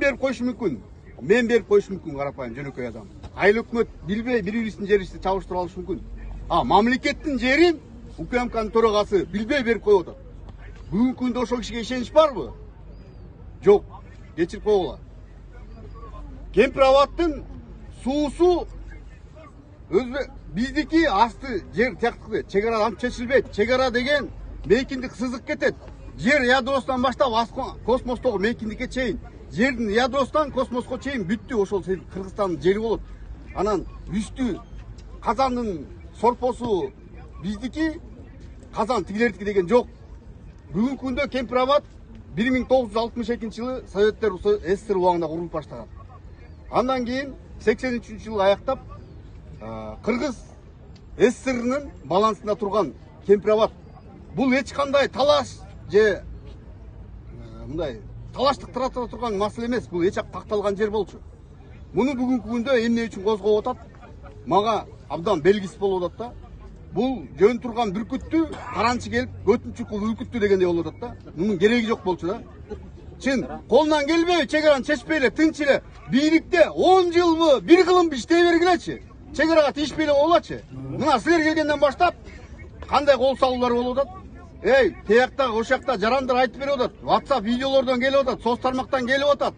берип коюшу мүмкүн. Мен берип коюшу мүмкүн, карапайым жөнөкөй адам. Айыл өкмөт билбей бири-бирисин жерибизди чабыштырып алышы мүмкүн. Мамлекеттин жерин УКМКнын төрагасы билбей берип коюп атат. Бүгүнкү күндө ошол кишиге ишенич барбы? Жок. Кечирип койгула. Кемпир абадтын суусу биздики асты жер тияктыкы чек ара антип чечилбейт. Чек ара деген мейкиндик сызык кетет. Жер ядросунан баштап космостогу мейкиндикке чейин, жердин ядросунан космоско чейин бүттү. Ошол Кыргызстандын жери болот. Анан үстү казандын сорпосу биздики, казан тигилердики деген жок. Бүгүнкү күндө Кемпир абад 1962-жылы Советтер СССР убагында курулуп баштаган. Андан кийин 83-жылы аяктап Кыргыз СССРнын балансында турган Кемпир абад. Бул эч кандай талаш же мындай талаштык таратыла турган маселе эмес. Бул эч жак такталган жер болчу. Муну бүгүнкү күндө эмне үчүн козгоп атат? Мага абдан белгисиз болуп атат да. Бул жөн турган бүркүттү таранчы келип көтүн чукул үркүттү дегендей болуп атат да. Мунун кереги жок болчу да. Чын, колунан келбей чек араны чечпей эле, тынч эле бийликте 10 жылбы бир кылым иштей бергилечи. Чек арага тийишпей эле койгулачы. Мына силер келгенден баштап кандай кол салуулар болуп атат? Тияктагы ошол жакта жарандар айтып берип атат. WhatsApp видеолордон келип атат, соц тармактан келип атат.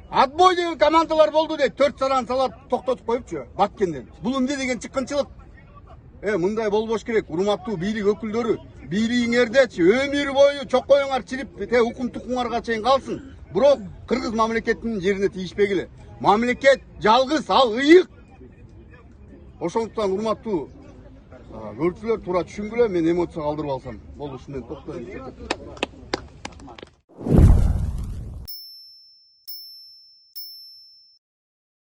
Отбой деген командалар болду дейт. 4 саран салат токтотуп коюпчу Баткенден. Бул эмне деген чыккынчылык? Мындай болбош керек. Урматтуу бийлик өкүлдөрү, бийлигиңердечи өмүр бою чокоюңар чирип, укум тукумарга чейин калсын. Бирок Кыргыз мамлекетинин жерине тийишпегиле. Мамлекет жалгыз, ал ыйык. Ошондуктан урматтуу көрүүчүлөр туура түшүнгүлө, мен эмоция калтырып алсам. Болду, ушундан токтойм.